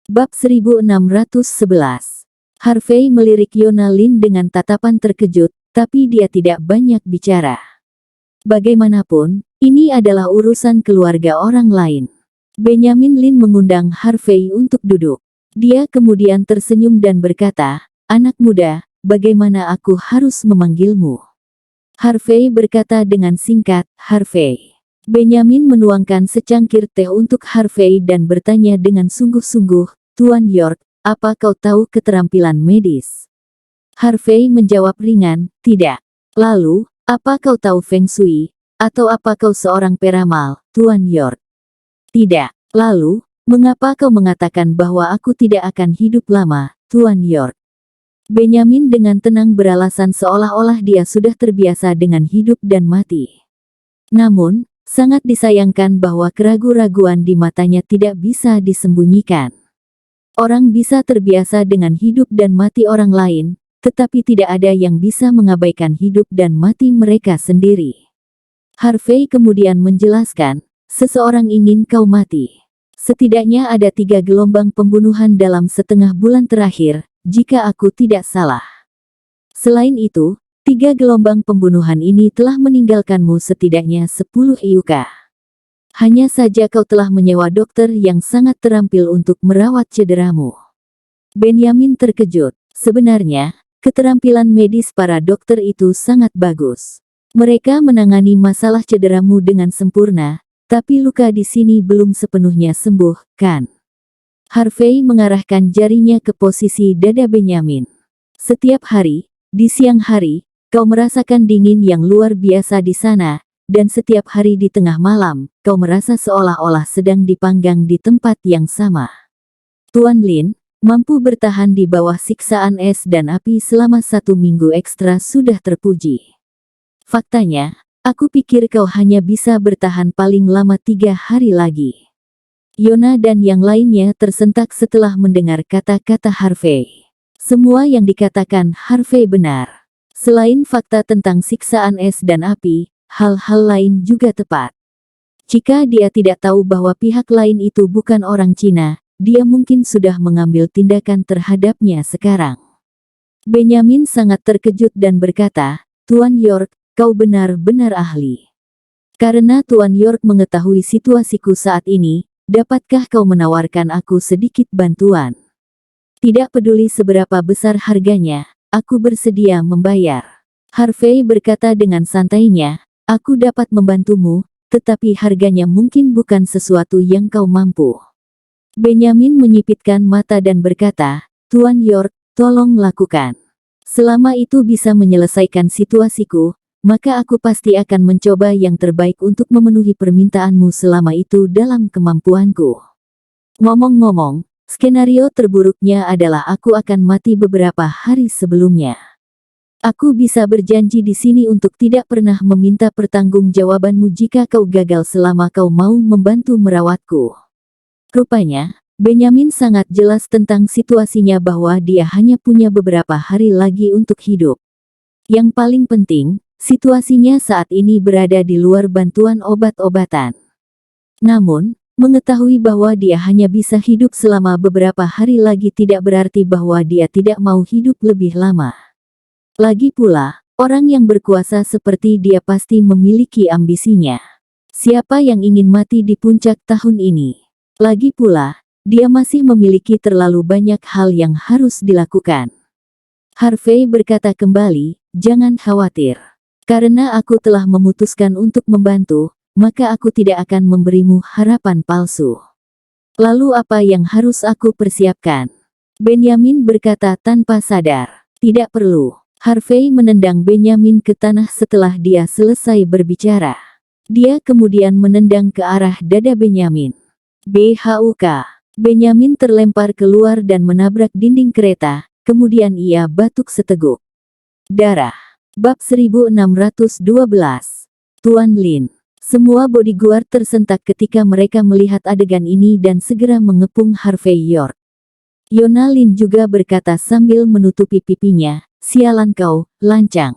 Bab 1611. Harvey melirik Yona Lin dengan tatapan terkejut, tapi dia tidak banyak bicara. Bagaimanapun, ini adalah urusan keluarga orang lain. Benjamin Lin mengundang Harvey untuk duduk. Dia kemudian tersenyum dan berkata, "Anak muda, bagaimana aku harus memanggilmu?" Harvey berkata dengan singkat, "Harvey." Benjamin menuangkan secangkir teh untuk Harvey dan bertanya dengan sungguh-sungguh, "Tuan York, apa kau tahu keterampilan medis?" Harvey menjawab ringan, "Tidak." "Lalu, apa kau tahu Feng Shui? Atau apa kau seorang peramal, Tuan York?" "Tidak." "Lalu, mengapa kau mengatakan bahwa aku tidak akan hidup lama, Tuan York?" Benjamin dengan tenang beralasan seolah-olah dia sudah terbiasa dengan hidup dan mati. Namun, sangat disayangkan bahwa keraguan-raguan di matanya tidak bisa disembunyikan. Orang bisa terbiasa dengan hidup dan mati orang lain, tetapi tidak ada yang bisa mengabaikan hidup dan mati mereka sendiri. Harvey kemudian menjelaskan, "Seseorang ingin kau mati. Setidaknya ada 3 gelombang pembunuhan dalam setengah bulan terakhir, jika aku tidak salah. Selain itu, 3 gelombang pembunuhan ini telah meninggalkanmu setidaknya 10 iuka. Hanya saja kau telah menyewa dokter yang sangat terampil untuk merawat cederamu." Benjamin terkejut. Sebenarnya, keterampilan medis para dokter itu sangat bagus. Mereka menangani masalah cederamu dengan sempurna, tapi luka di sini belum sepenuhnya sembuh, kan? Harvey mengarahkan jarinya ke posisi dada Benjamin. "Setiap hari, di siang hari, kau merasakan dingin yang luar biasa di sana, dan setiap hari di tengah malam, kau merasa seolah-olah sedang dipanggang di tempat yang sama. Tuan Lin, mampu bertahan di bawah siksaan es dan api selama 1 minggu ekstra sudah terpuji. Faktanya, aku pikir kau hanya bisa bertahan paling lama 3 hari lagi." Yona dan yang lainnya tersentak setelah mendengar kata-kata Harvey. Semua yang dikatakan Harvey benar. Selain fakta tentang siksaan es dan api, hal-hal lain juga tepat. Jika dia tidak tahu bahwa pihak lain itu bukan orang Cina, dia mungkin sudah mengambil tindakan terhadapnya sekarang. Benjamin sangat terkejut dan berkata, "Tuan York, kau benar-benar ahli. Karena Tuan York mengetahui situasiku saat ini, dapatkah kau menawarkan aku sedikit bantuan? Tidak peduli seberapa besar harganya, aku bersedia membayar." Harvey berkata dengan santainya, "Aku dapat membantumu, tetapi harganya mungkin bukan sesuatu yang kau mampu." Benjamin menyipitkan mata dan berkata, "Tuan York, tolong lakukan. Selama itu bisa menyelesaikan situasiku, maka aku pasti akan mencoba yang terbaik untuk memenuhi permintaanmu selama itu dalam kemampuanku. Ngomong-ngomong, skenario terburuknya adalah aku akan mati beberapa hari sebelumnya. Aku bisa berjanji di sini untuk tidak pernah meminta pertanggungjawabanmu jika kau gagal selama kau mau membantu merawatku." Rupanya, Benjamin sangat jelas tentang situasinya bahwa dia hanya punya beberapa hari lagi untuk hidup. Yang paling penting, situasinya saat ini berada di luar bantuan obat-obatan. Namun, mengetahui bahwa dia hanya bisa hidup selama beberapa hari lagi tidak berarti bahwa dia tidak mau hidup lebih lama. Lagi pula, orang yang berkuasa seperti dia pasti memiliki ambisinya. Siapa yang ingin mati di puncak tahun ini? Lagi pula, dia masih memiliki terlalu banyak hal yang harus dilakukan. Harvey berkata kembali, "Jangan khawatir. Karena aku telah memutuskan untuk membantu, maka aku tidak akan memberimu harapan palsu. Lalu apa yang harus aku persiapkan?" Benjamin berkata tanpa sadar, "Tidak perlu." Harvey menendang Benjamin ke tanah setelah dia selesai berbicara. Dia kemudian menendang ke arah dada Benjamin. BHUK. Benjamin terlempar keluar dan menabrak dinding kereta, kemudian ia batuk seteguk. Darah. Bab 1612. Tuan Lin. Semua bodyguard tersentak ketika mereka melihat adegan ini dan segera mengepung Harvey York. Yona Lin juga berkata sambil menutupi pipinya, "Sialan kau, lancang.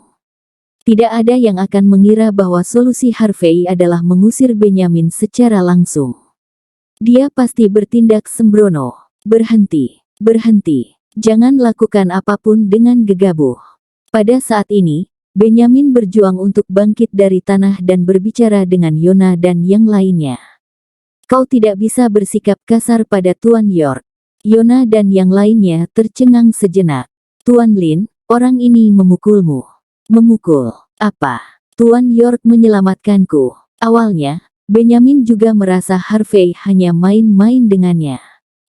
Tidak ada yang akan mengira bahwa solusi Harvey adalah mengusir Benjamin secara langsung. Dia pasti bertindak sembrono." Berhenti, berhenti. Jangan lakukan apapun dengan gegabah. Pada saat ini, Benyamin berjuang untuk bangkit dari tanah dan berbicara dengan Yona dan yang lainnya. Kau tidak bisa bersikap kasar pada Tuan York. Yona dan yang lainnya tercengang sejenak. Tuan Lin, orang ini memukulmu. Memukul? Apa? Tuan York menyelamatkanku. Awalnya, Benyamin juga merasa Harvey hanya main-main dengannya.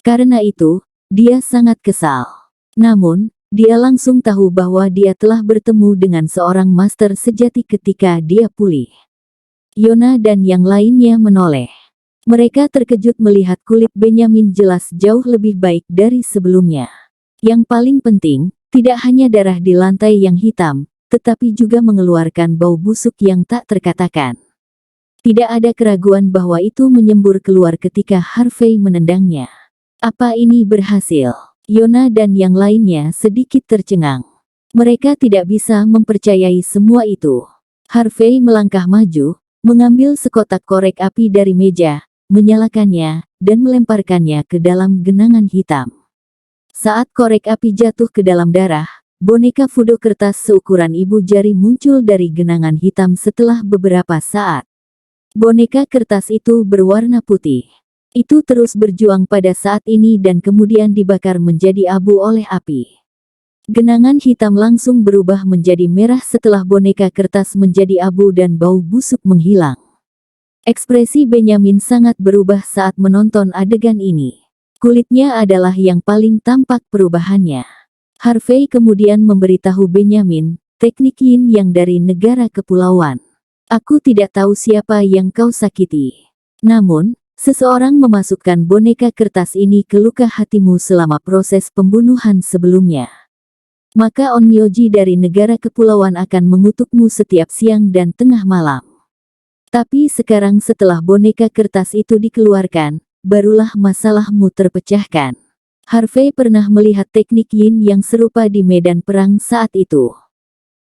Karena itu, dia sangat kesal. Namun, dia langsung tahu bahwa dia telah bertemu dengan seorang master sejati ketika dia pulih. Yona dan yang lainnya menoleh. Mereka terkejut melihat kulit Benyamin jelas jauh lebih baik dari sebelumnya. Yang paling penting, tidak hanya darah di lantai yang hitam, tetapi juga mengeluarkan bau busuk yang tak terkatakan. Tidak ada keraguan bahwa itu menyembur keluar ketika Harvey menendangnya. Apa ini berhasil? Yona dan yang lainnya sedikit tercengang. Mereka tidak bisa mempercayai semua itu. Harvey melangkah maju, mengambil sekotak korek api dari meja, menyalakannya, dan melemparkannya ke dalam genangan hitam. Saat korek api jatuh ke dalam darah, boneka Fudo kertas seukuran ibu jari muncul dari genangan hitam setelah beberapa saat. Boneka kertas itu berwarna putih. Itu terus berjuang pada saat ini dan kemudian dibakar menjadi abu oleh api. Genangan hitam langsung berubah menjadi merah setelah boneka kertas menjadi abu dan bau busuk menghilang. Ekspresi Benyamin sangat berubah saat menonton adegan ini. Kulitnya adalah yang paling tampak perubahannya. Harvey kemudian memberitahu Benyamin, teknik Yin yang dari negara kepulauan. Aku tidak tahu siapa yang kau sakiti. Namun, seseorang memasukkan boneka kertas ini ke luka hatimu selama proses pembunuhan sebelumnya. Maka Onmyoji dari negara kepulauan akan mengutukmu setiap siang dan tengah malam. Tapi sekarang setelah boneka kertas itu dikeluarkan, barulah masalahmu terpecahkan. Harvey pernah melihat teknik Yin yang serupa di medan perang saat itu.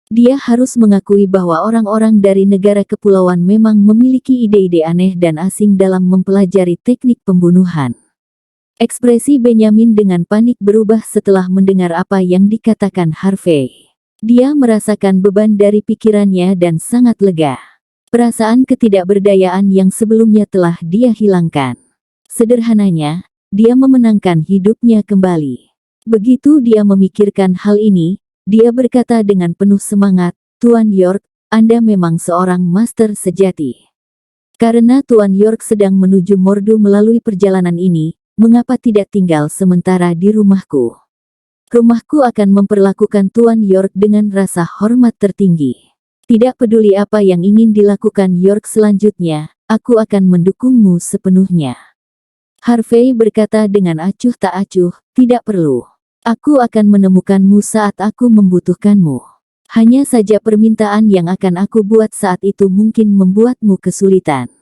Dia harus mengakui bahwa orang-orang dari negara kepulauan memang memiliki ide-ide aneh dan asing dalam mempelajari teknik pembunuhan. Ekspresi Benyamin dengan panik berubah setelah mendengar apa yang dikatakan Harvey. Dia merasakan beban dari pikirannya dan sangat lega. Perasaan ketidakberdayaan yang sebelumnya telah dia hilangkan. Sederhananya, dia memenangkan hidupnya kembali. Begitu dia memikirkan hal ini, dia berkata dengan penuh semangat, Tuan York, Anda memang seorang master sejati. Karena Tuan York sedang menuju Mordu melalui perjalanan ini, mengapa tidak tinggal sementara di rumahku? Rumahku akan memperlakukan Tuan York dengan rasa hormat tertinggi. Tidak peduli apa yang ingin dilakukan York selanjutnya, aku akan mendukungmu sepenuhnya. Harvey berkata dengan acuh tak acuh, tidak perlu. Aku akan menemukanmu saat aku membutuhkanmu. Hanya saja permintaan yang akan aku buat saat itu mungkin membuatmu kesulitan.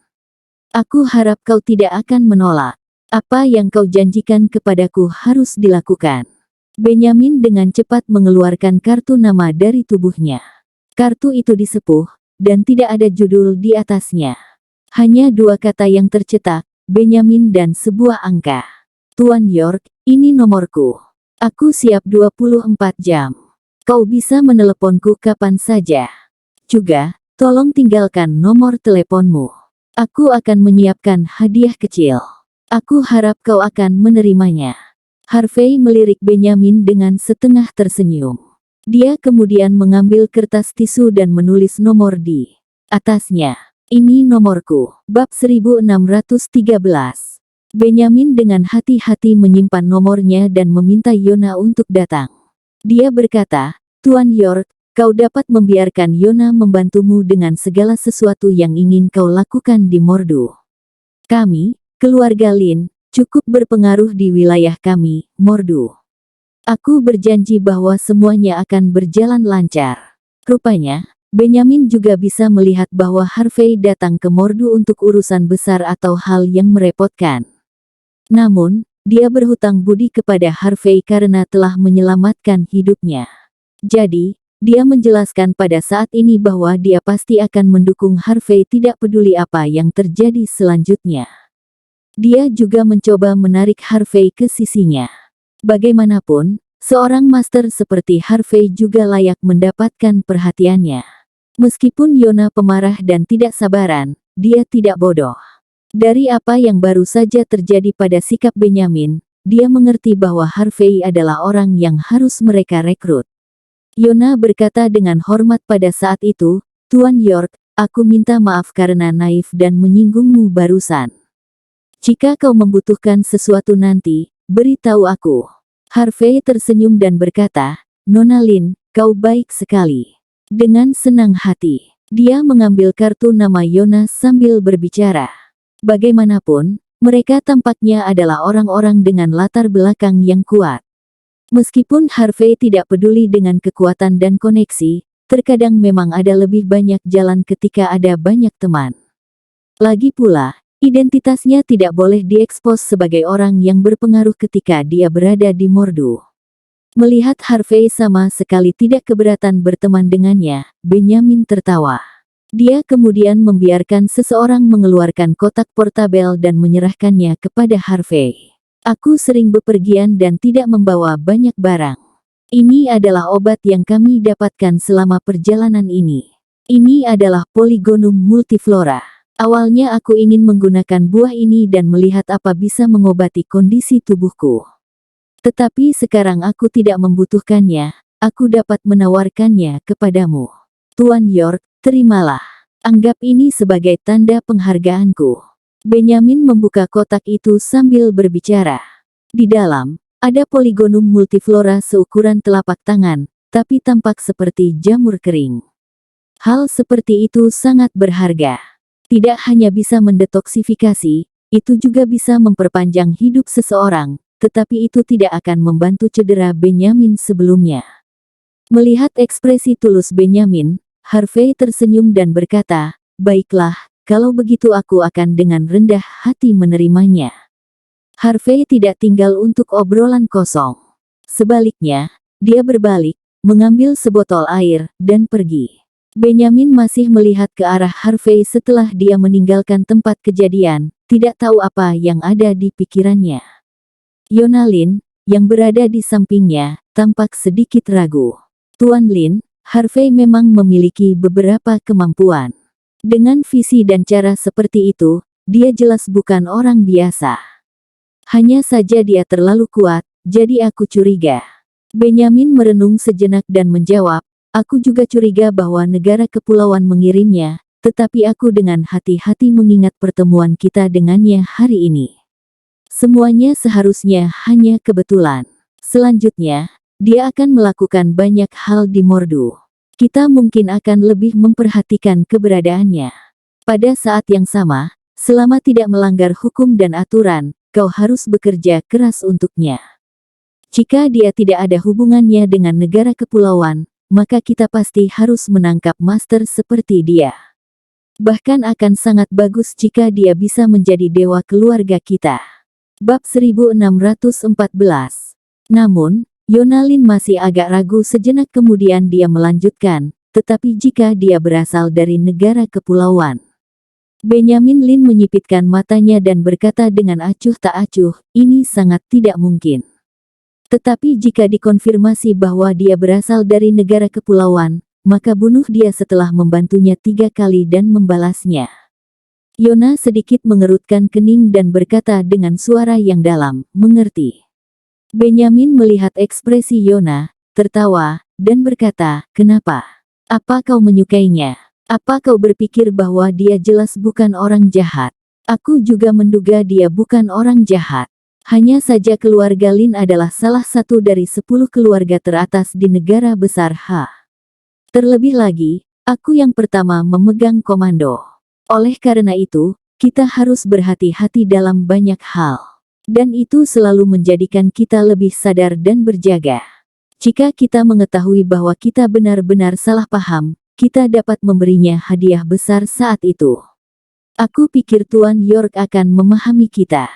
Aku harap kau tidak akan menolak. Apa yang kau janjikan kepadaku harus dilakukan. Benyamin dengan cepat mengeluarkan kartu nama dari tubuhnya. Kartu itu disepuh, dan tidak ada judul di atasnya. Hanya dua kata yang tercetak, Benyamin dan sebuah angka. Tuan York, ini nomorku. Aku siap 24 jam. Kau bisa meneleponku kapan saja. Juga, tolong tinggalkan nomor teleponmu. Aku akan menyiapkan hadiah kecil. Aku harap kau akan menerimanya. Harvey melirik Benyamin dengan setengah tersenyum. Dia kemudian mengambil kertas tisu dan menulis nomor di atasnya. Ini nomorku. Bab 1613. Benyamin dengan hati-hati menyimpan nomornya dan meminta Yona untuk datang. Dia berkata, Tuan York, kau dapat membiarkan Yona membantumu dengan segala sesuatu yang ingin kau lakukan di Mordu. Kami, keluarga Lin, cukup berpengaruh di wilayah kami, Mordu. Aku berjanji bahwa semuanya akan berjalan lancar. Rupanya, Benyamin juga bisa melihat bahwa Harvey datang ke Mordu untuk urusan besar atau hal yang merepotkan. Namun, dia berhutang budi kepada Harvey karena telah menyelamatkan hidupnya. Jadi, dia menjelaskan pada saat ini bahwa dia pasti akan mendukung Harvey tidak peduli apa yang terjadi selanjutnya. Dia juga mencoba menarik Harvey ke sisinya. Bagaimanapun, seorang master seperti Harvey juga layak mendapatkan perhatiannya. Meskipun Yona pemarah dan tidak sabaran, dia tidak bodoh. Dari apa yang baru saja terjadi pada sikap Benyamin, dia mengerti bahwa Harvey adalah orang yang harus mereka rekrut. Yona berkata dengan hormat pada saat itu, "Tuan York, aku minta maaf karena naif dan menyinggungmu barusan. Jika kau membutuhkan sesuatu nanti, beritahu aku." Harvey tersenyum dan berkata, "Nona Lin, kau baik sekali." Dengan senang hati, dia mengambil kartu nama Yona sambil berbicara. Bagaimanapun, mereka tampaknya adalah orang-orang dengan latar belakang yang kuat. Meskipun Harvey tidak peduli dengan kekuatan dan koneksi, terkadang memang ada lebih banyak jalan ketika ada banyak teman. Lagi pula, identitasnya tidak boleh diekspos sebagai orang yang berpengaruh ketika dia berada di Mordu. Melihat Harvey sama sekali tidak keberatan berteman dengannya, Benyamin tertawa. Dia kemudian membiarkan seseorang mengeluarkan kotak portabel dan menyerahkannya kepada Harvey. "Aku sering bepergian dan tidak membawa banyak barang. Ini adalah obat yang kami dapatkan selama perjalanan ini. Ini adalah Polygonum multiflora. Awalnya aku ingin menggunakan buah ini dan melihat apa bisa mengobati kondisi tubuhku. Tetapi sekarang aku tidak membutuhkannya, aku dapat menawarkannya kepadamu. Tuan York, terimalah. Anggap ini sebagai tanda penghargaanku." Benyamin membuka kotak itu sambil berbicara. Di dalam, ada Polygonum multiflora seukuran telapak tangan, tapi tampak seperti jamur kering. Hal seperti itu sangat berharga. Tidak hanya bisa mendetoksifikasi, itu juga bisa memperpanjang hidup seseorang, tetapi itu tidak akan membantu cedera Benyamin sebelumnya. Melihat ekspresi tulus Benyamin, Harvey tersenyum dan berkata, "Baiklah, kalau begitu aku akan dengan rendah hati menerimanya." Harvey tidak tinggal untuk obrolan kosong. Sebaliknya, dia berbalik, mengambil sebotol air, dan pergi. Benyamin masih melihat ke arah Harvey setelah dia meninggalkan tempat kejadian, tidak tahu apa yang ada di pikirannya. Yona Lin, yang berada di sampingnya, tampak sedikit ragu. "Tuan Lin, Harvey memang memiliki beberapa kemampuan. Dengan visi dan cara seperti itu, dia jelas bukan orang biasa. Hanya saja dia terlalu kuat, jadi aku curiga." Benyamin merenung sejenak dan menjawab, "Aku juga curiga bahwa negara kepulauan mengirimnya, tetapi aku dengan hati-hati mengingat pertemuan kita dengannya hari ini. Semuanya seharusnya hanya kebetulan. Selanjutnya, dia akan melakukan banyak hal di Mordu. Kita mungkin akan lebih memperhatikan keberadaannya. Pada saat yang sama, selama tidak melanggar hukum dan aturan, kau harus bekerja keras untuknya. Jika dia tidak ada hubungannya dengan negara kepulauan, maka kita pasti harus menangkap master seperti dia. Bahkan akan sangat bagus jika dia bisa menjadi dewa keluarga kita." Bab 1614. Namun, Yona Lin masih agak ragu sejenak kemudian dia melanjutkan, "Tetapi jika dia berasal dari negara kepulauan." Benyamin Lin menyipitkan matanya dan berkata dengan acuh tak acuh, "Ini sangat tidak mungkin. Tetapi jika dikonfirmasi bahwa dia berasal dari negara kepulauan, maka bunuh dia setelah membantunya 3 kali dan membalasnya." Yona sedikit mengerutkan kening dan berkata dengan suara yang dalam, "Mengerti." Benyamin melihat ekspresi Yona, tertawa, dan berkata, "Kenapa? Apa kau menyukainya? Apa kau berpikir bahwa dia jelas bukan orang jahat? Aku juga menduga dia bukan orang jahat. Hanya saja keluarga Lin adalah salah satu dari 10 keluarga teratas di negara besar H. Terlebih lagi, aku yang pertama memegang komando. Oleh karena itu, kita harus berhati-hati dalam banyak hal. Dan itu selalu menjadikan kita lebih sadar dan berjaga. Jika kita mengetahui bahwa kita benar-benar salah paham, kita dapat memberinya hadiah besar saat itu. Aku pikir Tuan York akan memahami kita."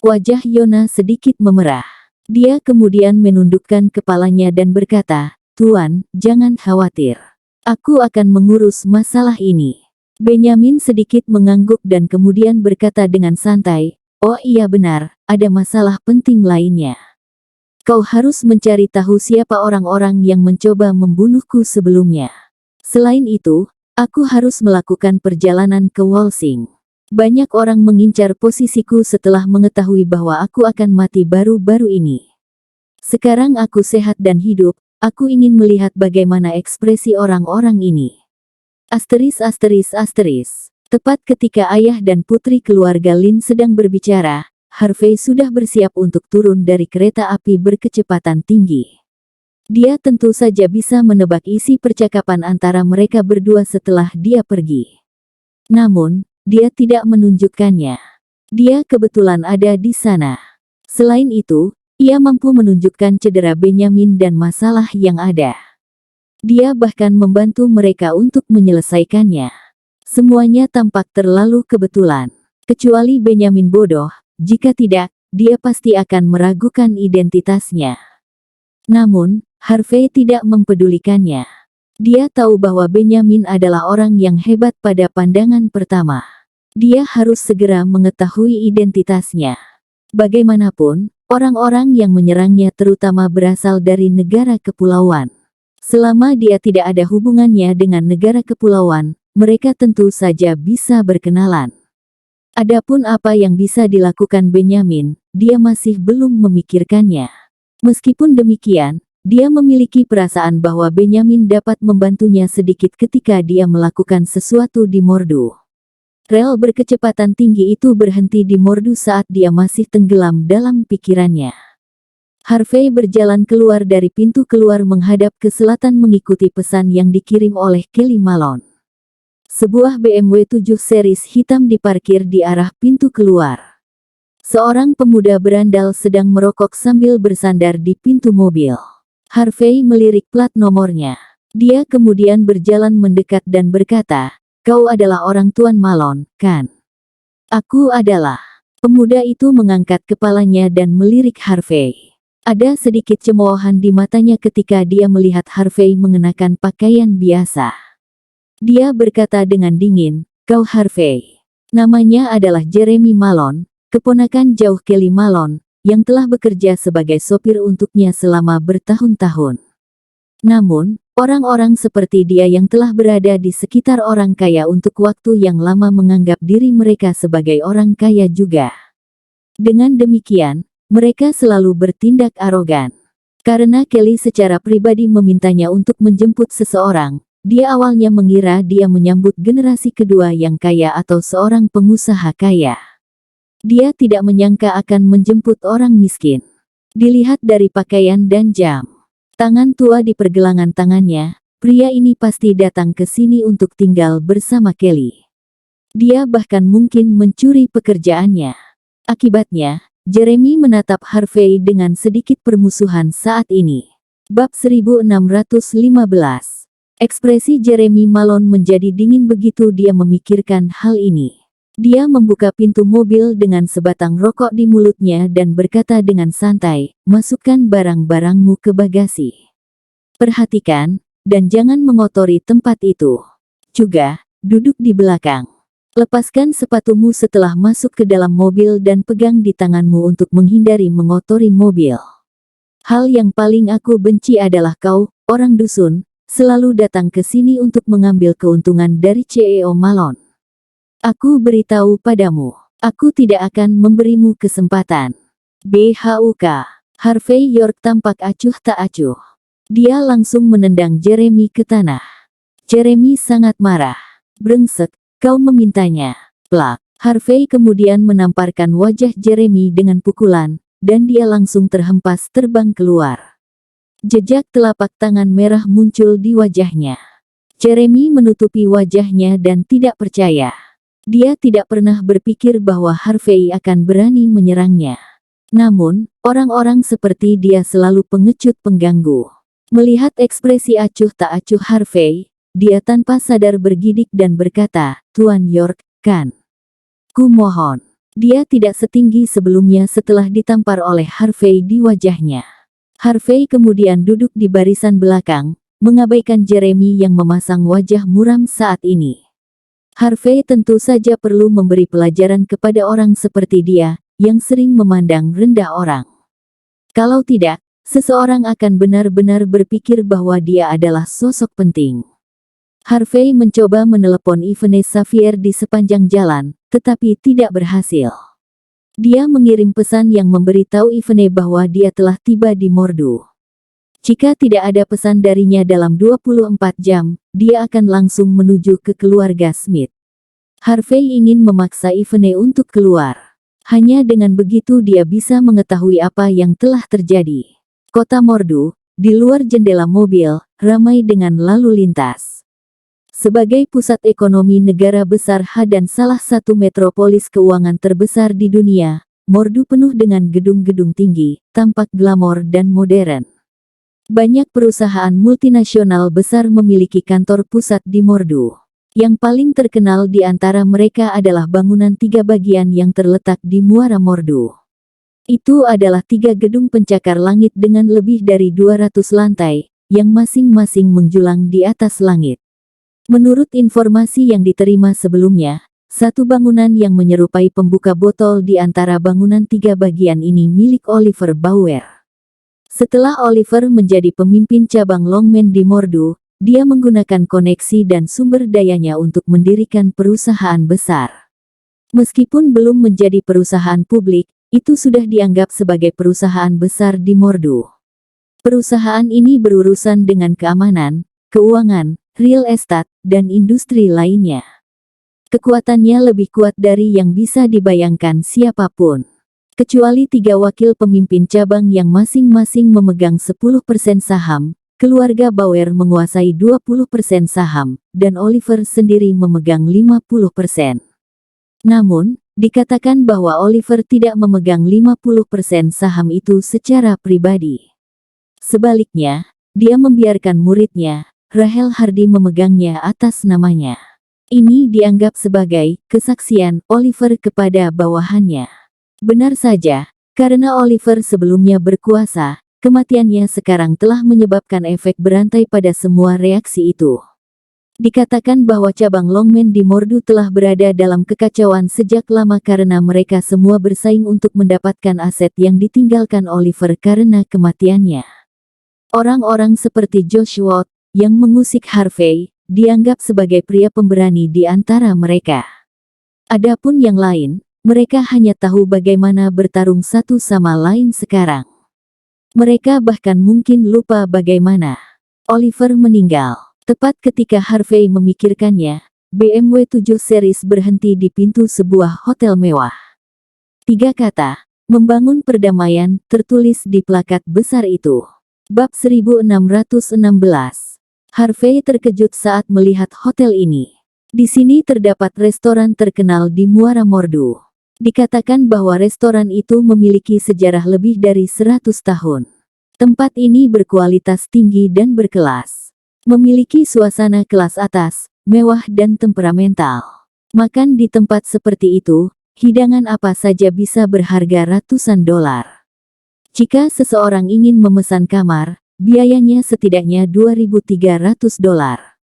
Wajah Yona sedikit memerah. Dia kemudian menundukkan kepalanya dan berkata, "Tuan, jangan khawatir. Aku akan mengurus masalah ini." Benyamin sedikit mengangguk dan kemudian berkata dengan santai, Oh iya benar, ada masalah penting lainnya. Kau harus mencari tahu siapa orang-orang yang mencoba membunuhku sebelumnya. Selain itu, aku harus melakukan perjalanan ke Wolsing. Banyak orang mengincar posisiku setelah mengetahui bahwa aku akan mati baru-baru ini. Sekarang aku sehat dan hidup, aku ingin melihat bagaimana ekspresi orang-orang ini. Asteris asteris asteris. Tepat ketika ayah dan putri keluarga Lin sedang berbicara, Harvey sudah bersiap untuk turun dari kereta api berkecepatan tinggi. Dia tentu saja bisa menebak isi percakapan antara mereka berdua setelah dia pergi. Namun, dia tidak menunjukkannya. Dia kebetulan ada di sana. Selain itu, ia mampu menunjukkan cedera Benyamin dan masalah yang ada. Dia bahkan membantu mereka untuk menyelesaikannya. Semuanya tampak terlalu kebetulan. Kecuali Benyamin bodoh, jika tidak, dia pasti akan meragukan identitasnya. Namun, Harvey tidak mempedulikannya. Dia tahu bahwa Benyamin adalah orang yang hebat pada pandangan pertama. Dia harus segera mengetahui identitasnya. Bagaimanapun, orang-orang yang menyerangnya terutama berasal dari negara kepulauan. Selama dia tidak ada hubungannya dengan negara kepulauan, mereka tentu saja bisa berkenalan. Adapun apa yang bisa dilakukan Benyamin, dia masih belum memikirkannya. Meskipun demikian, dia memiliki perasaan bahwa Benyamin dapat membantunya sedikit ketika dia melakukan sesuatu di Mordu. Rel berkecepatan tinggi itu berhenti di Mordu saat dia masih tenggelam dalam pikirannya. Harvey berjalan keluar dari pintu keluar menghadap ke selatan mengikuti pesan yang dikirim oleh Kelly Malone. Sebuah BMW 7 series hitam diparkir di arah pintu keluar. Seorang pemuda berandal sedang merokok sambil bersandar di pintu mobil. Harvey melirik plat nomornya. Dia kemudian berjalan mendekat dan berkata, "Kau adalah orang Tuan Malone, kan?" "Aku adalah." Pemuda itu mengangkat kepalanya dan melirik Harvey. Ada sedikit cemoohan di matanya ketika dia melihat Harvey mengenakan pakaian biasa. Dia berkata dengan dingin, "Kau Harvey." Namanya adalah Jeremy Malone, keponakan jauh Kelly Malone, yang telah bekerja sebagai sopir untuknya selama bertahun-tahun. Namun, orang-orang seperti dia yang telah berada di sekitar orang kaya untuk waktu yang lama menganggap diri mereka sebagai orang kaya juga. Dengan demikian, mereka selalu bertindak arogan. Karena Kelly secara pribadi memintanya untuk menjemput seseorang, dia awalnya mengira dia menyambut generasi kedua yang kaya atau seorang pengusaha kaya. Dia tidak menyangka akan menjemput orang miskin. Dilihat dari pakaian dan jam tangan tua di pergelangan tangannya, pria ini pasti datang ke sini untuk tinggal bersama Kelly. Dia bahkan mungkin mencuri pekerjaannya. Akibatnya, Jeremy menatap Harvey dengan sedikit permusuhan saat ini. Bab 1615. Ekspresi Jeremy Malone menjadi dingin begitu dia memikirkan hal ini. Dia membuka pintu mobil dengan sebatang rokok di mulutnya dan berkata dengan santai, "Masukkan barang-barangmu ke bagasi. Perhatikan, dan jangan mengotori tempat itu. Juga, duduk di belakang. Lepaskan sepatumu setelah masuk ke dalam mobil dan pegang di tanganmu untuk menghindari mengotori mobil. Hal yang paling aku benci adalah kau, orang dusun, selalu datang ke sini untuk mengambil keuntungan dari CEO Malone. Aku beritahu padamu, aku tidak akan memberimu kesempatan." BHUK. Harvey York tampak acuh tak acuh. Dia langsung menendang Jeremy ke tanah. Jeremy sangat marah. "Brengsek, kau memintanya." Plak. Harvey kemudian menamparkan wajah Jeremy dengan pukulan, dan dia langsung terhempas terbang keluar. Jejak telapak tangan merah muncul di wajahnya. Jeremy menutupi wajahnya dan tidak percaya. Dia tidak pernah berpikir bahwa Harvey akan berani menyerangnya. Namun, orang-orang seperti dia selalu pengecut pengganggu. Melihat ekspresi acuh tak acuh Harvey, dia tanpa sadar bergidik dan berkata, "Tuan York, kan? Kumohon." Dia tidak setinggi sebelumnya setelah ditampar oleh Harvey di wajahnya. Harvey kemudian duduk di barisan belakang, mengabaikan Jeremy yang memasang wajah muram saat ini. Harvey tentu saja perlu memberi pelajaran kepada orang seperti dia, yang sering memandang rendah orang. Kalau tidak, seseorang akan benar-benar berpikir bahwa dia adalah sosok penting. Harvey mencoba menelepon Yvonne Xavier di sepanjang jalan, tetapi tidak berhasil. Dia mengirim pesan yang memberitahu Yvonne bahwa dia telah tiba di Mordu. Jika tidak ada pesan darinya dalam 24 jam, dia akan langsung menuju ke keluarga Smith. Harvey ingin memaksa Yvonne untuk keluar. Hanya dengan begitu dia bisa mengetahui apa yang telah terjadi. Kota Mordu, di luar jendela mobil, ramai dengan lalu lintas. Sebagai pusat ekonomi negara besar dan salah satu metropolis keuangan terbesar di dunia, Mordu penuh dengan gedung-gedung tinggi, tampak glamor dan modern. Banyak perusahaan multinasional besar memiliki kantor pusat di Mordu. Yang paling terkenal di antara mereka adalah bangunan 3 bagian yang terletak di Muara Mordu. Itu adalah 3 gedung pencakar langit dengan lebih dari 200 lantai, yang masing-masing menjulang di atas langit. Menurut informasi yang diterima sebelumnya, satu bangunan yang menyerupai pembuka botol di antara bangunan 3 bagian ini milik Oliver Bauer. Setelah Oliver menjadi pemimpin cabang Longmen di Mordu, dia menggunakan koneksi dan sumber dayanya untuk mendirikan perusahaan besar. Meskipun belum menjadi perusahaan publik, itu sudah dianggap sebagai perusahaan besar di Mordu. Perusahaan ini berurusan dengan keamanan, keuangan, real estate, dan industri lainnya. Kekuatannya lebih kuat dari yang bisa dibayangkan siapapun. Kecuali 3 wakil pemimpin cabang yang masing-masing memegang 10% saham, keluarga Bauer menguasai 20% saham, dan Oliver sendiri memegang 50%. Namun, dikatakan bahwa Oliver tidak memegang 50% saham itu secara pribadi. Sebaliknya, dia membiarkan muridnya, Rahel Hardy memegangnya atas namanya. Ini dianggap sebagai kesaksian Oliver kepada bawahannya. Benar saja, karena Oliver sebelumnya berkuasa, kematiannya sekarang telah menyebabkan efek berantai pada semua reaksi itu. Dikatakan bahwa cabang Longmen di Mordu telah berada dalam kekacauan sejak lama karena mereka semua bersaing untuk mendapatkan aset yang ditinggalkan Oliver karena kematiannya. Orang-orang seperti Josh Watt, yang mengusik Harvey, dianggap sebagai pria pemberani di antara mereka. Adapun yang lain, mereka hanya tahu bagaimana bertarung satu sama lain sekarang. Mereka bahkan mungkin lupa bagaimana Oliver meninggal. Tepat ketika Harvey memikirkannya, BMW 7 Series berhenti di pintu sebuah hotel mewah. 3 kata, membangun perdamaian, tertulis di plakat besar itu. Bab 1616. Harvey terkejut saat melihat hotel ini. Di sini terdapat restoran terkenal di Muara Mordu. Dikatakan bahwa restoran itu memiliki sejarah lebih dari 100 tahun. Tempat ini berkualitas tinggi dan berkelas. Memiliki suasana kelas atas, mewah dan temperamental. Makan di tempat seperti itu, hidangan apa saja bisa berharga ratusan dolar. Jika seseorang ingin memesan kamar, biayanya setidaknya 2.300 dolar.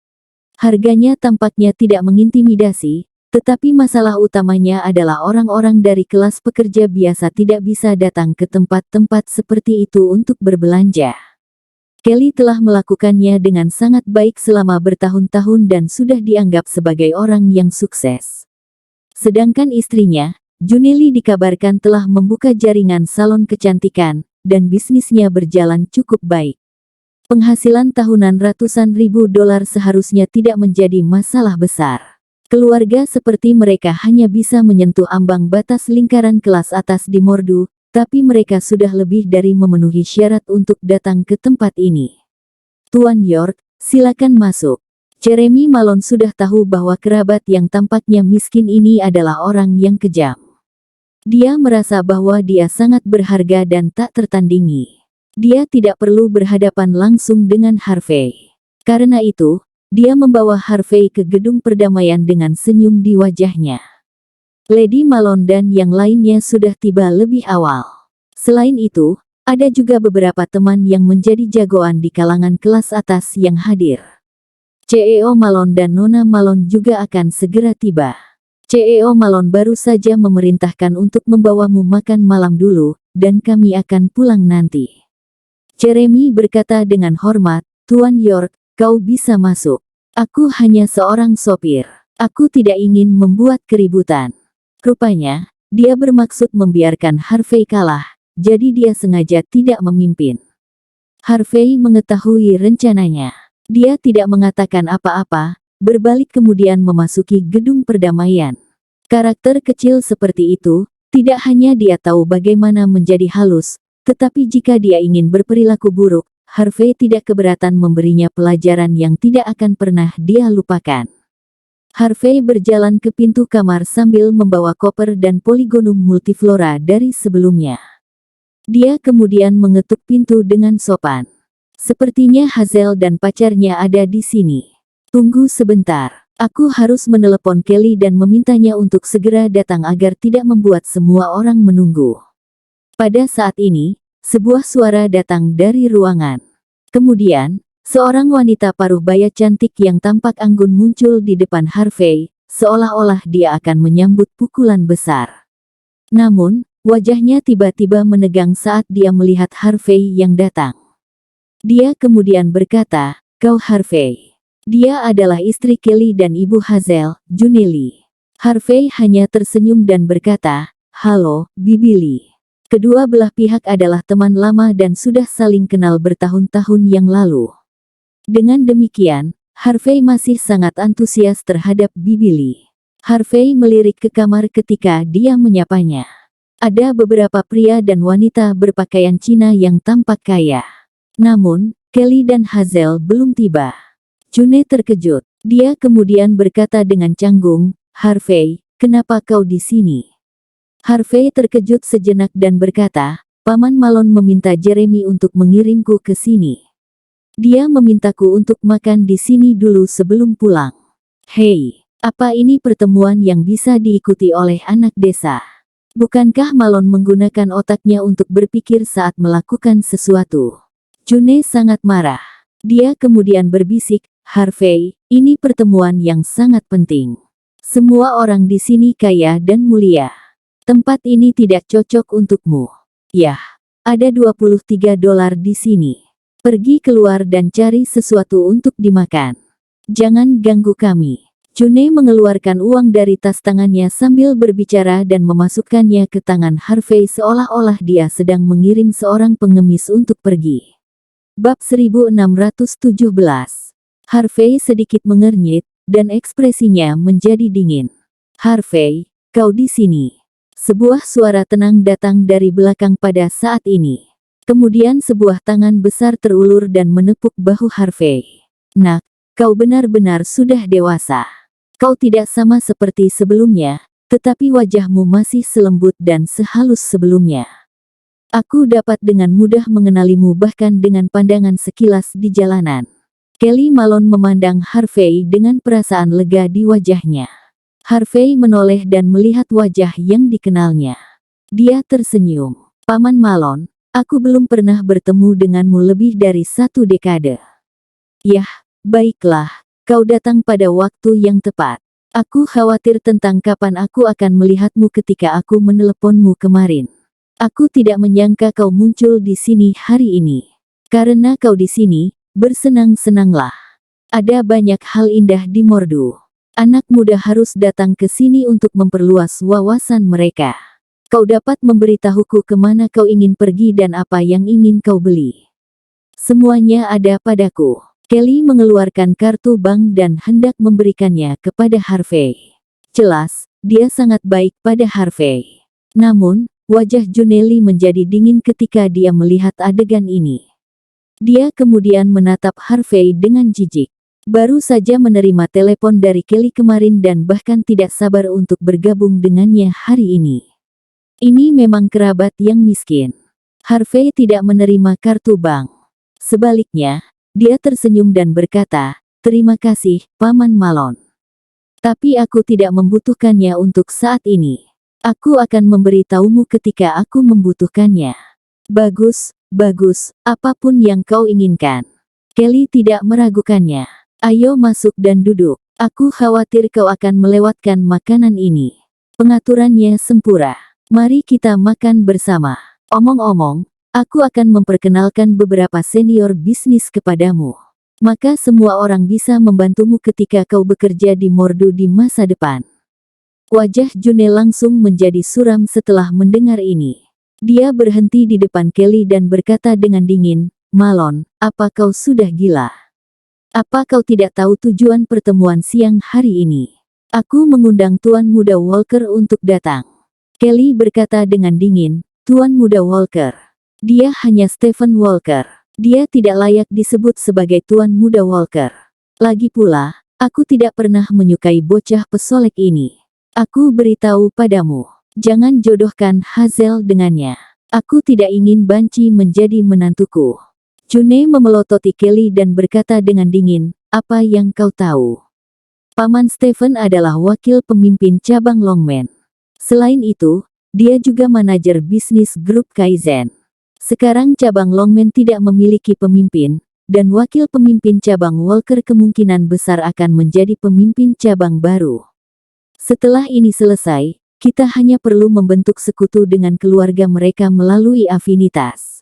Harganya tampaknya tidak mengintimidasi, tetapi masalah utamanya adalah orang-orang dari kelas pekerja biasa tidak bisa datang ke tempat-tempat seperti itu untuk berbelanja. Kelly telah melakukannya dengan sangat baik selama bertahun-tahun dan sudah dianggap sebagai orang yang sukses. Sedangkan istrinya, Juneli dikabarkan telah membuka jaringan salon kecantikan, dan bisnisnya berjalan cukup baik. Penghasilan tahunan ratusan ribu dolar seharusnya tidak menjadi masalah besar. Keluarga seperti mereka hanya bisa menyentuh ambang batas lingkaran kelas atas di Mordu, tapi mereka sudah lebih dari memenuhi syarat untuk datang ke tempat ini. Tuan York, silakan masuk. Jeremy Malone sudah tahu bahwa kerabat yang tampaknya miskin ini adalah orang yang kejam. Dia merasa bahwa dia sangat berharga dan tak tertandingi. Dia tidak perlu berhadapan langsung dengan Harvey. Karena itu, dia membawa Harvey ke gedung perdamaian dengan senyum di wajahnya. Lady Malone dan yang lainnya sudah tiba lebih awal. Selain itu, ada juga beberapa teman yang menjadi jagoan di kalangan kelas atas yang hadir. CEO Malone dan Nona Malone juga akan segera tiba. CEO Malone baru saja memerintahkan untuk membawamu makan malam dulu, dan kami akan pulang nanti. Jeremy berkata dengan hormat, Tuan York, kau bisa masuk. Aku hanya seorang sopir. Aku tidak ingin membuat keributan. Rupanya, dia bermaksud membiarkan Harvey kalah, jadi dia sengaja tidak memimpin. Harvey mengetahui rencananya. Dia tidak mengatakan apa-apa, berbalik kemudian memasuki gedung perdamaian. Karakter kecil seperti itu, tidak hanya dia tahu bagaimana menjadi halus, tetapi jika dia ingin berperilaku buruk, Harvey tidak keberatan memberinya pelajaran yang tidak akan pernah dia lupakan. Harvey berjalan ke pintu kamar sambil membawa koper dan poligonum multiflora dari sebelumnya. Dia kemudian mengetuk pintu dengan sopan. Sepertinya Hazel dan pacarnya ada di sini. Tunggu sebentar. Aku harus menelepon Kelly dan memintanya untuk segera datang agar tidak membuat semua orang menunggu. Pada saat ini, sebuah suara datang dari ruangan. Kemudian, seorang wanita paruh baya cantik yang tampak anggun muncul di depan Harvey, seolah-olah dia akan menyambut pukulan besar. Namun, wajahnya tiba-tiba menegang saat dia melihat Harvey yang datang. Dia kemudian berkata, "Kau Harvey." Dia adalah istri Kelly dan ibu Hazel, Juneli. Harvey hanya tersenyum dan berkata, "Halo, Bibi Lee." Kedua belah pihak adalah teman lama dan sudah saling kenal bertahun-tahun yang lalu. Dengan demikian, Harvey masih sangat antusias terhadap Bibi Lee. Harvey melirik ke kamar ketika dia menyapanya. Ada beberapa pria dan wanita berpakaian Cina yang tampak kaya. Namun, Kelly dan Hazel belum tiba. June terkejut. Dia kemudian berkata dengan canggung, "Harvey, kenapa kau di sini?" Harvey terkejut sejenak dan berkata, "Paman Malone meminta Jeremy untuk mengirimku ke sini. Dia memintaku untuk makan di sini dulu sebelum pulang." Hei, apa ini pertemuan yang bisa diikuti oleh anak desa? Bukankah Malone menggunakan otaknya untuk berpikir saat melakukan sesuatu? June sangat marah. Dia kemudian berbisik, "Harvey, ini pertemuan yang sangat penting. Semua orang di sini kaya dan mulia. Tempat ini tidak cocok untukmu. Yah, ada $23 di sini. Pergi keluar dan cari sesuatu untuk dimakan. Jangan ganggu kami." June mengeluarkan uang dari tas tangannya sambil berbicara dan memasukkannya ke tangan Harvey seolah-olah dia sedang mengirim seorang pengemis untuk pergi. Bab 1617. Harvey sedikit mengernyit, dan ekspresinya menjadi dingin. "Harvey, kau di sini." Sebuah suara tenang datang dari belakang pada saat ini. Kemudian sebuah tangan besar terulur dan menepuk bahu Harvey. "Nak, kau benar-benar sudah dewasa. Kau tidak sama seperti sebelumnya, tetapi wajahmu masih selembut dan sehalus sebelumnya. Aku dapat dengan mudah mengenalimu bahkan dengan pandangan sekilas di jalanan." Kelly Malone memandang Harvey dengan perasaan lega di wajahnya. Harvey menoleh dan melihat wajah yang dikenalnya. Dia tersenyum. "Paman Malone, aku belum pernah bertemu denganmu lebih dari 1 dekade. Yah, baiklah, kau datang pada waktu yang tepat. Aku khawatir tentang kapan aku akan melihatmu ketika aku meneleponmu kemarin. Aku tidak menyangka kau muncul di sini hari ini. Karena kau di sini, bersenang-senanglah. Ada banyak hal indah di Mordu. Anak muda harus datang ke sini untuk memperluas wawasan mereka. Kau dapat memberitahuku kemana kau ingin pergi dan apa yang ingin kau beli. Semuanya ada padaku." Kelly mengeluarkan kartu bank dan hendak memberikannya kepada Harvey. Jelas, dia sangat baik pada Harvey. Namun, wajah Juneli menjadi dingin ketika dia melihat adegan ini. Dia kemudian menatap Harvey dengan jijik. Baru saja menerima telepon dari Kelly kemarin dan bahkan tidak sabar untuk bergabung dengannya hari ini. Ini memang kerabat yang miskin. Harvey tidak menerima kartu bank. Sebaliknya, dia tersenyum dan berkata, "Terima kasih, Paman Malone. Tapi aku tidak membutuhkannya untuk saat ini. Aku akan memberitahumu ketika aku membutuhkannya." "Bagus, bagus, apapun yang kau inginkan." Kelly tidak meragukannya. "Ayo masuk dan duduk. Aku khawatir kau akan melewatkan makanan ini. Pengaturannya sempurna. Mari kita makan bersama. Omong-omong, aku akan memperkenalkan beberapa senior bisnis kepadamu. Maka semua orang bisa membantumu ketika kau bekerja di Mordu di masa depan. Wajah June langsung menjadi suram setelah mendengar ini. Dia berhenti di depan Kelly dan berkata dengan dingin, "Malon, apa kau sudah gila? Apa kau tidak tahu tujuan pertemuan siang hari ini? Aku mengundang Tuan Muda Walker untuk datang." Kelly berkata dengan dingin, "Tuan Muda Walker. Dia hanya Stephen Walker. Dia tidak layak disebut sebagai Tuan Muda Walker. Lagi pula, aku tidak pernah menyukai bocah pesolek ini. Aku beritahu padamu, jangan jodohkan Hazel dengannya. Aku tidak ingin Banci menjadi menantuku." June memelototi Kelly dan berkata dengan dingin, "Apa yang kau tahu? Paman Stephen adalah wakil pemimpin cabang Longman. Selain itu, dia juga manajer bisnis grup Kaizen. Sekarang cabang Longman tidak memiliki pemimpin, dan wakil pemimpin cabang Walker kemungkinan besar akan menjadi pemimpin cabang baru. Setelah ini selesai, kita hanya perlu membentuk sekutu dengan keluarga mereka melalui afinitas.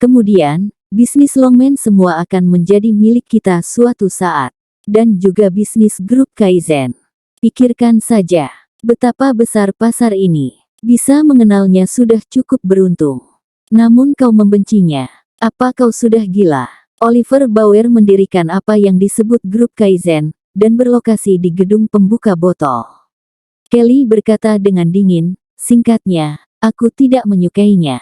Kemudian, bisnis Longman semua akan menjadi milik kita suatu saat. Dan juga bisnis grup Kaizen. Pikirkan saja. Betapa besar pasar ini. Bisa mengenalnya sudah cukup beruntung. Namun kau membencinya. Apa kau sudah gila?" Oliver Bauer mendirikan apa yang disebut grup Kaizen, dan berlokasi di gedung pembuka botol. Kelly berkata dengan dingin, "Singkatnya, aku tidak menyukainya.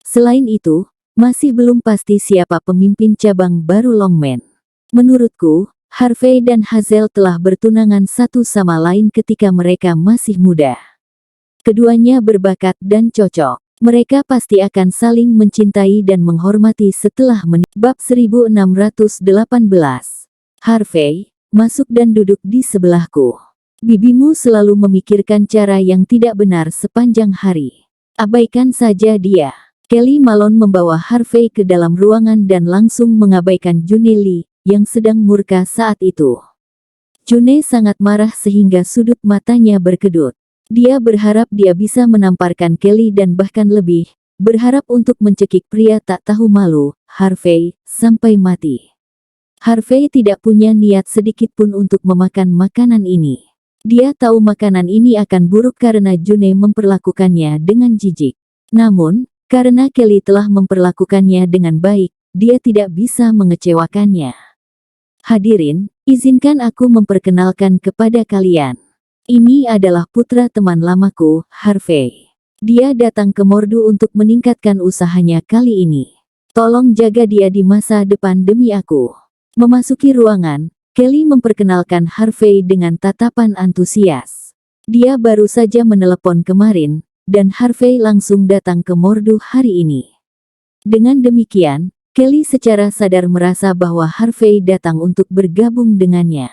Selain itu, masih belum pasti siapa pemimpin cabang baru Longman. Menurutku, Harvey dan Hazel telah bertunangan satu sama lain ketika mereka masih muda. Keduanya berbakat dan cocok. Mereka pasti akan saling mencintai dan menghormati setelah menikah." Bab 1618. Harvey, masuk dan duduk di sebelahku. Bibimu selalu memikirkan cara yang tidak benar sepanjang hari. Abaikan saja dia. Kelly Malone membawa Harvey ke dalam ruangan dan langsung mengabaikan June Lee, yang sedang murka saat itu. June sangat marah sehingga sudut matanya berkedut. Dia berharap dia bisa menamparkan Kelly dan bahkan lebih, berharap untuk mencekik pria tak tahu malu, Harvey, sampai mati. Harvey tidak punya niat sedikit pun untuk memakan makanan ini. Dia tahu makanan ini akan buruk karena June memperlakukannya dengan jijik. Namun, karena Kelly telah memperlakukannya dengan baik, dia tidak bisa mengecewakannya. Hadirin, izinkan aku memperkenalkan kepada kalian. Ini adalah putra teman lamaku, Harvey. Dia datang ke Mordu untuk meningkatkan usahanya kali ini. Tolong jaga dia di masa depan demi aku. Memasuki ruangan, Kelly memperkenalkan Harvey dengan tatapan antusias. Dia baru saja menelepon kemarin, dan Harvey langsung datang ke Mordu hari ini. Dengan demikian, Kelly secara sadar merasa bahwa Harvey datang untuk bergabung dengannya.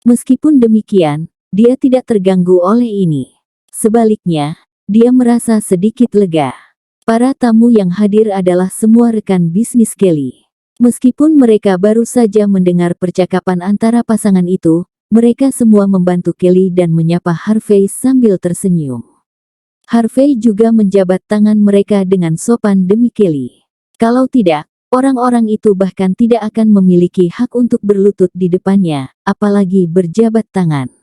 Meskipun demikian, dia tidak terganggu oleh ini. Sebaliknya, dia merasa sedikit lega. Para tamu yang hadir adalah semua rekan bisnis Kelly. Meskipun mereka baru saja mendengar percakapan antara pasangan itu, mereka semua membantu Kelly dan menyapa Harvey sambil tersenyum. Harvey juga menjabat tangan mereka dengan sopan demi Kelly. Kalau tidak, orang-orang itu bahkan tidak akan memiliki hak untuk berlutut di depannya, apalagi berjabat tangan.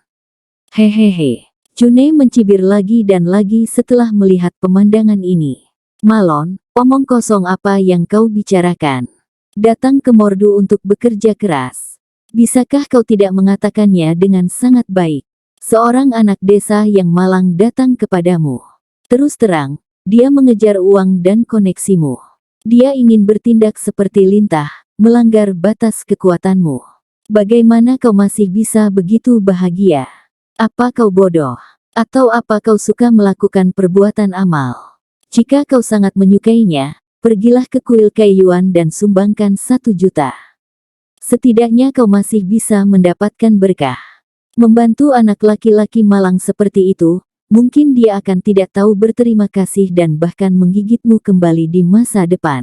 Hehehe. June mencibir lagi dan lagi setelah melihat pemandangan ini. "Malon, omong kosong apa yang kau bicarakan? Datang ke Mordu untuk bekerja keras. Bisakah kau tidak mengatakannya dengan sangat baik? Seorang anak desa yang malang datang kepadamu. Terus terang, dia mengejar uang dan koneksimu. Dia ingin bertindak seperti lintah, melanggar batas kekuatanmu. Bagaimana kau masih bisa begitu bahagia? Apa kau bodoh? Atau apa kau suka melakukan perbuatan amal? Jika kau sangat menyukainya, pergilah ke kuil Kaiyuan dan sumbangkan 1 juta. Setidaknya kau masih bisa mendapatkan berkah. Membantu anak laki-laki malang seperti itu, mungkin dia akan tidak tahu berterima kasih dan bahkan menggigitmu kembali di masa depan."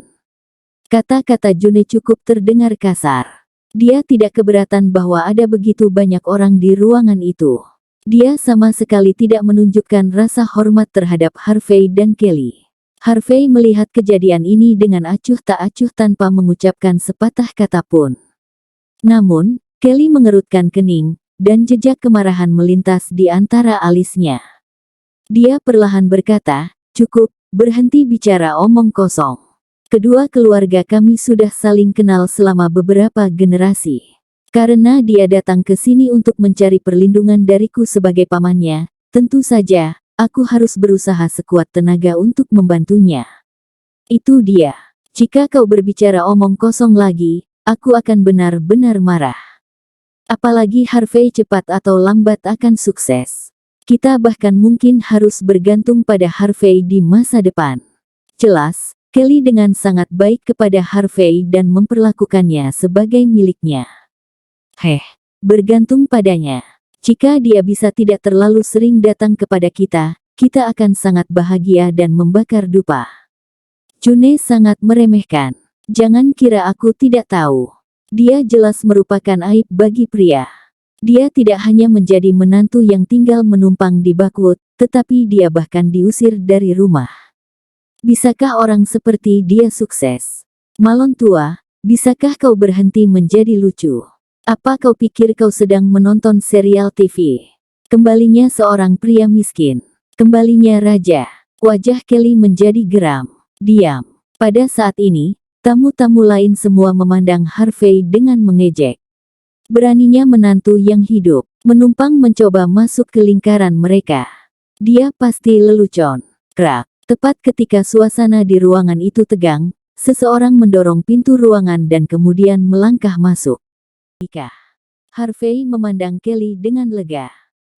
Kata-kata June cukup terdengar kasar. Dia tidak keberatan bahwa ada begitu banyak orang di ruangan itu. Dia sama sekali tidak menunjukkan rasa hormat terhadap Harvey dan Kelly. Harvey melihat kejadian ini dengan acuh tak acuh tanpa mengucapkan sepatah kata pun. Namun, Kelly mengerutkan kening, dan jejak kemarahan melintas di antara alisnya. Dia perlahan berkata, "Cukup, berhenti bicara omong kosong. Kedua keluarga kami sudah saling kenal selama beberapa generasi. Karena dia datang ke sini untuk mencari perlindungan dariku sebagai pamannya, tentu saja, aku harus berusaha sekuat tenaga untuk membantunya. Itu dia. Jika kau berbicara omong kosong lagi, aku akan benar-benar marah. Apalagi Harvey cepat atau lambat akan sukses. Kita bahkan mungkin harus bergantung pada Harvey di masa depan." Jelas, Kelly dengan sangat baik kepada Harvey dan memperlakukannya sebagai miliknya. Bergantung padanya. Jika dia bisa tidak terlalu sering datang kepada kita, kita akan sangat bahagia dan membakar dupa. June sangat meremehkan. Jangan kira aku tidak tahu. Dia jelas merupakan aib bagi pria. Dia tidak hanya menjadi menantu yang tinggal menumpang di Bakwood, tetapi dia bahkan diusir dari rumah. Bisakah orang seperti dia sukses? Malon tua, bisakah kau berhenti menjadi lucu? Apa kau pikir kau sedang menonton serial TV? Kembalinya seorang pria miskin. Kembalinya raja. Wajah Kelly menjadi geram. Diam. Pada saat ini, tamu-tamu lain semua memandang Harvey dengan mengejek. Beraninya menantu yang hidup, menumpang mencoba masuk ke lingkaran mereka. Dia pasti lelucon. Krak. Tepat ketika suasana di ruangan itu tegang, seseorang mendorong pintu ruangan dan kemudian melangkah masuk. Harvey memandang Kelly dengan lega.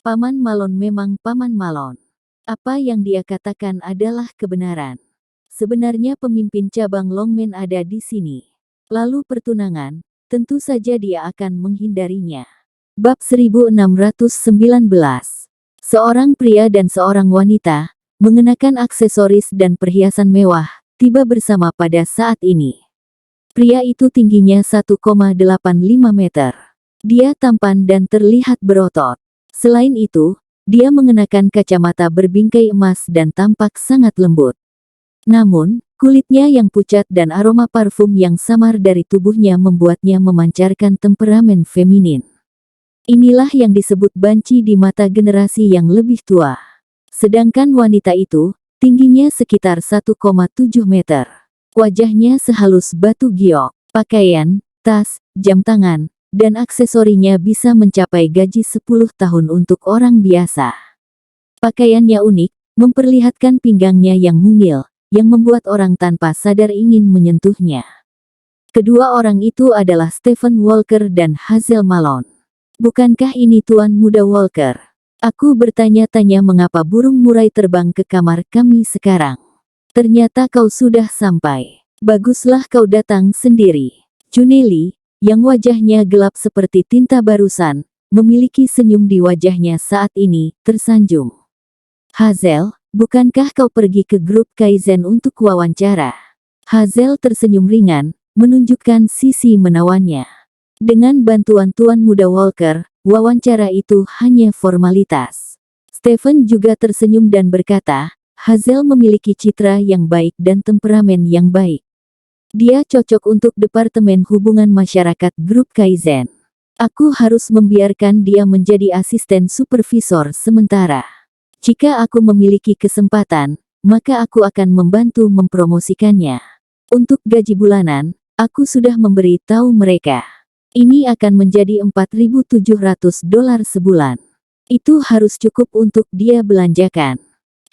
Paman Malon memang Paman Malon. Apa yang dia katakan adalah kebenaran. Sebenarnya pemimpin cabang Longmen ada di sini. Lalu pertunangan, tentu saja dia akan menghindarinya. Bab 1619. Seorang pria dan seorang wanita, mengenakan aksesoris dan perhiasan mewah, tiba bersama pada saat ini. Pria itu tingginya 1,85 meter. Dia tampan dan terlihat berotot. Selain itu, dia mengenakan kacamata berbingkai emas dan tampak sangat lembut. Namun, kulitnya yang pucat dan aroma parfum yang samar dari tubuhnya membuatnya memancarkan temperamen feminin. Inilah yang disebut banci di mata generasi yang lebih tua. Sedangkan wanita itu, tingginya sekitar 1,7 meter. Wajahnya sehalus batu giok. Pakaian, tas, jam tangan, dan aksesorinya bisa mencapai gaji 10 tahun untuk orang biasa. Pakaiannya unik, memperlihatkan pinggangnya yang mungil, yang membuat orang tanpa sadar ingin menyentuhnya. Kedua orang itu adalah Stephen Walker dan Hazel Malone. Bukankah ini Tuan Muda Walker? Aku bertanya-tanya mengapa burung murai terbang ke kamar kami sekarang. Ternyata kau sudah sampai. Baguslah kau datang sendiri. Juneli, yang wajahnya gelap seperti tinta barusan, memiliki senyum di wajahnya saat ini, tersanjung. Hazel, bukankah kau pergi ke grup Kaizen untuk wawancara? Hazel tersenyum ringan, menunjukkan sisi menawannya. Dengan bantuan Tuan Muda Walker, wawancara itu hanya formalitas. Stephen juga tersenyum dan berkata, Hazel memiliki citra yang baik dan temperamen yang baik. Dia cocok untuk Departemen Hubungan Masyarakat Grup Kaizen. Aku harus membiarkan dia menjadi asisten supervisor sementara. Jika aku memiliki kesempatan, maka aku akan membantu mempromosikannya. Untuk gaji bulanan, aku sudah memberi tahu mereka. Ini akan menjadi $4.700 sebulan. Itu harus cukup untuk dia belanjakan.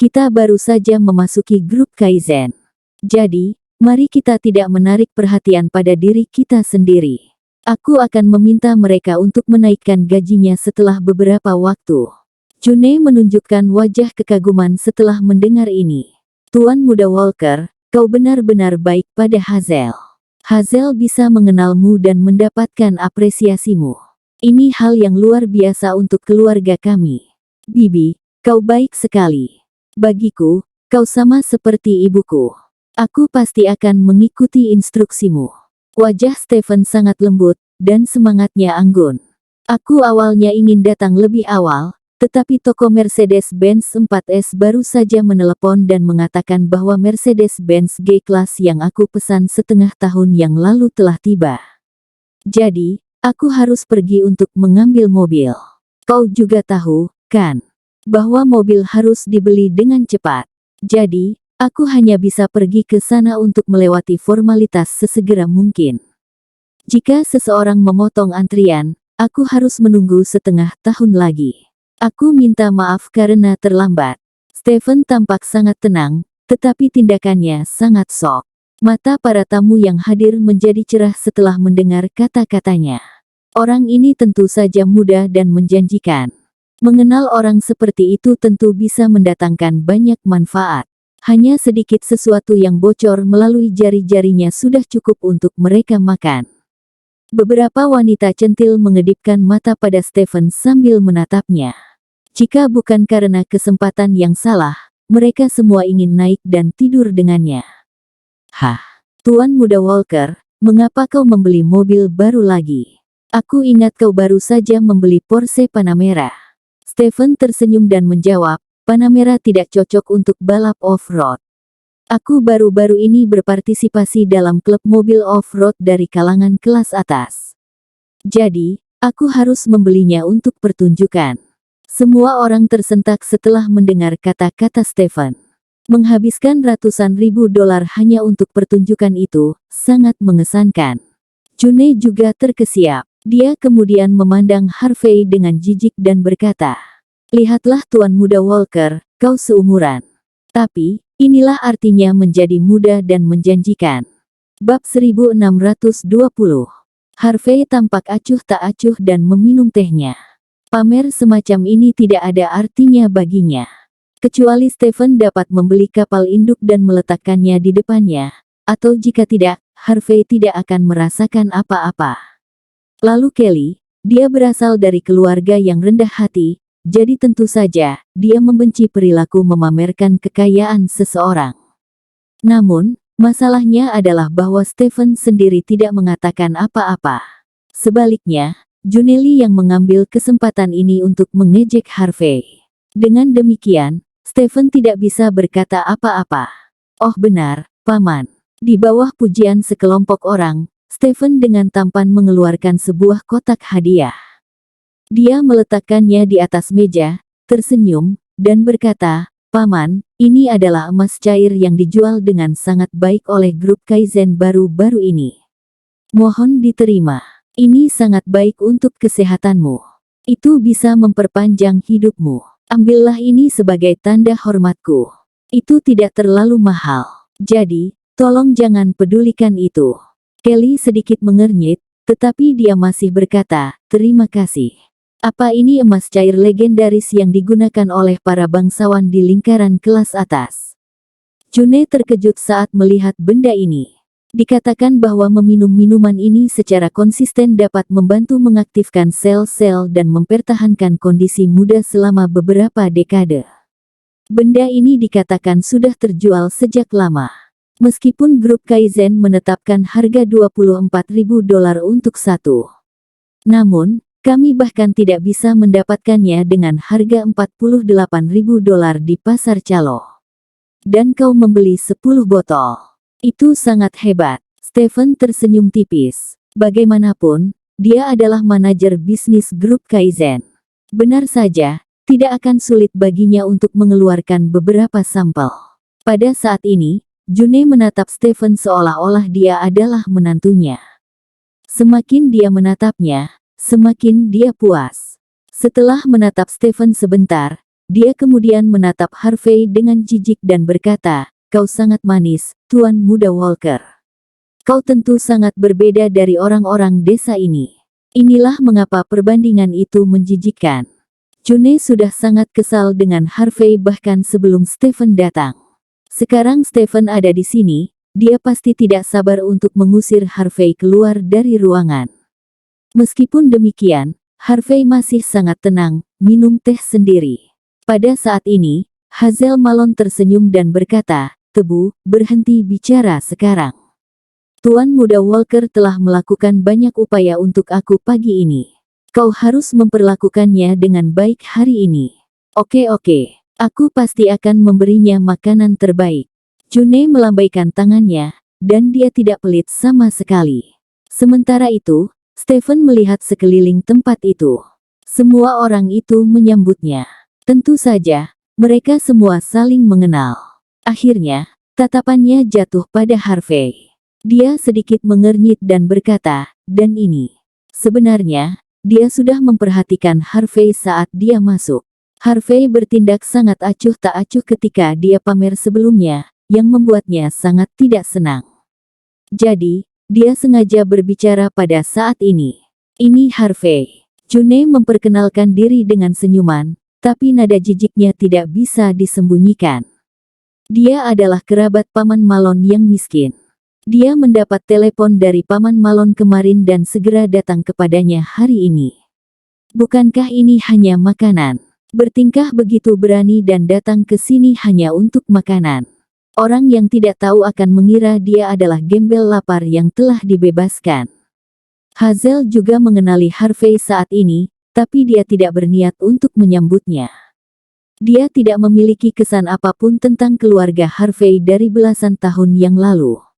Kita baru saja memasuki grup Kaizen. Jadi, mari kita tidak menarik perhatian pada diri kita sendiri. Aku akan meminta mereka untuk menaikkan gajinya setelah beberapa waktu. June menunjukkan wajah kekaguman setelah mendengar ini. Tuan Muda Walker, kau benar-benar baik pada Hazel. Hazel bisa mengenalmu dan mendapatkan apresiasimu. Ini hal yang luar biasa untuk keluarga kami. Bibi, kau baik sekali. Bagiku, kau sama seperti ibuku. Aku pasti akan mengikuti instruksimu. Wajah Stephen sangat lembut, dan semangatnya anggun. Aku awalnya ingin datang lebih awal, tetapi toko Mercedes-Benz 4S baru saja menelepon dan mengatakan bahwa Mercedes-Benz G-Class yang aku pesan setengah tahun yang lalu telah tiba. Jadi, aku harus pergi untuk mengambil mobil. Kau juga tahu, kan, bahwa mobil harus dibeli dengan cepat. Jadi, aku hanya bisa pergi ke sana untuk melewati formalitas sesegera mungkin. Jika seseorang memotong antrian, aku harus menunggu setengah tahun lagi. Aku minta maaf karena terlambat. Stephen tampak sangat tenang, tetapi tindakannya sangat sok. Mata para tamu yang hadir menjadi cerah setelah mendengar kata-katanya. Orang ini tentu saja muda dan menjanjikan. Mengenal orang seperti itu tentu bisa mendatangkan banyak manfaat. Hanya sedikit sesuatu yang bocor melalui jari-jarinya sudah cukup untuk mereka makan. Beberapa wanita centil mengedipkan mata pada Stephen sambil menatapnya. Jika bukan karena kesempatan yang salah, mereka semua ingin naik dan tidur dengannya. Hah, Tuan Muda Walker, mengapa kau membeli mobil baru lagi? Aku ingat kau baru saja membeli Porsche Panamera. Stephen tersenyum dan menjawab, Panamera tidak cocok untuk balap off-road. Aku baru-baru ini berpartisipasi dalam klub mobil off-road dari kalangan kelas atas. Jadi, aku harus membelinya untuk pertunjukan. Semua orang tersentak setelah mendengar kata-kata Stephen. Menghabiskan ratusan ribu dolar hanya untuk pertunjukan itu, sangat mengesankan. June juga terkesiap. Dia kemudian memandang Harvey dengan jijik dan berkata, Lihatlah Tuan Muda Walker, kau seumuran. Tapi, inilah artinya menjadi muda dan menjanjikan. Bab 1620. Harvey tampak acuh tak acuh dan meminum tehnya. Pamer semacam ini tidak ada artinya baginya. Kecuali Stephen dapat membeli kapal induk dan meletakkannya di depannya. Atau jika tidak, Harvey tidak akan merasakan apa-apa. Lalu Kelly, dia berasal dari keluarga yang rendah hati, jadi tentu saja, dia membenci perilaku memamerkan kekayaan seseorang. Namun, masalahnya adalah bahwa Stephen sendiri tidak mengatakan apa-apa. Sebaliknya, Juneli yang mengambil kesempatan ini untuk mengejek Harvey. Dengan demikian, Stephen tidak bisa berkata apa-apa. Oh benar, Paman. Di bawah pujian sekelompok orang, Stephen dengan tampan mengeluarkan sebuah kotak hadiah. Dia meletakkannya di atas meja, tersenyum, dan berkata, Paman, ini adalah emas cair yang dijual dengan sangat baik oleh grup Kaizen baru-baru ini. Mohon diterima. Ini sangat baik untuk kesehatanmu. Itu bisa memperpanjang hidupmu. Ambillah ini sebagai tanda hormatku. Itu tidak terlalu mahal. Jadi, tolong jangan pedulikan itu. Kelly sedikit mengernyit, tetapi dia masih berkata, terima kasih. Apa ini emas cair legendaris yang digunakan oleh para bangsawan di lingkaran kelas atas? June terkejut saat melihat benda ini. Dikatakan bahwa meminum minuman ini secara konsisten dapat membantu mengaktifkan sel-sel dan mempertahankan kondisi muda selama beberapa dekade. Benda ini dikatakan sudah terjual sejak lama. Meskipun grup Kaizen menetapkan harga $24.000 untuk satu. Namun, kami bahkan tidak bisa mendapatkannya dengan harga $48.000 di pasar calo. Dan kau membeli 10 botol. Itu sangat hebat. Stephen tersenyum tipis. Bagaimanapun, dia adalah manajer bisnis grup Kaizen. Benar saja, tidak akan sulit baginya untuk mengeluarkan beberapa sampel. Pada saat ini, June menatap Stephen seolah-olah dia adalah menantunya. Semakin dia menatapnya, semakin dia puas. Setelah menatap Stephen sebentar, dia kemudian menatap Harvey dengan jijik dan berkata, kau sangat manis, Tuan Muda Walker. Kau tentu sangat berbeda dari orang-orang desa ini. Inilah mengapa perbandingan itu menjijikkan. June sudah sangat kesal dengan Harvey bahkan sebelum Stephen datang. Sekarang Stephen ada di sini, dia pasti tidak sabar untuk mengusir Harvey keluar dari ruangan. Meskipun demikian, Harvey masih sangat tenang, minum teh sendiri. Pada saat ini, Hazel Malone tersenyum dan berkata, Tebu, berhenti bicara sekarang. Tuan Muda Walker telah melakukan banyak upaya untuk aku pagi ini. Kau harus memperlakukannya dengan baik hari ini. Oke, aku pasti akan memberinya makanan terbaik. June melambaikan tangannya, dan dia tidak pelit sama sekali. Sementara itu, Stephen melihat sekeliling tempat itu. Semua orang itu menyambutnya. Tentu saja, mereka semua saling mengenal. Akhirnya, tatapannya jatuh pada Harvey. Dia sedikit mengernyit dan berkata, dan ini. Sebenarnya, dia sudah memperhatikan Harvey saat dia masuk. Harvey bertindak sangat acuh tak acuh ketika dia pamer sebelumnya, yang membuatnya sangat tidak senang. Jadi, dia sengaja berbicara pada saat ini. Ini Harvey. June memperkenalkan diri dengan senyuman, tapi nada jijiknya tidak bisa disembunyikan. Dia adalah kerabat Paman Malon yang miskin. Dia mendapat telepon dari Paman Malon kemarin dan segera datang kepadanya hari ini. Bukankah ini hanya makanan? Bertingkah begitu berani dan datang ke sini hanya untuk makanan. Orang yang tidak tahu akan mengira dia adalah gembel lapar yang telah dibebaskan. Hazel juga mengenali Harvey saat ini, tapi dia tidak berniat untuk menyambutnya. Dia tidak memiliki kesan apapun tentang keluarga Harvey dari belasan tahun yang lalu.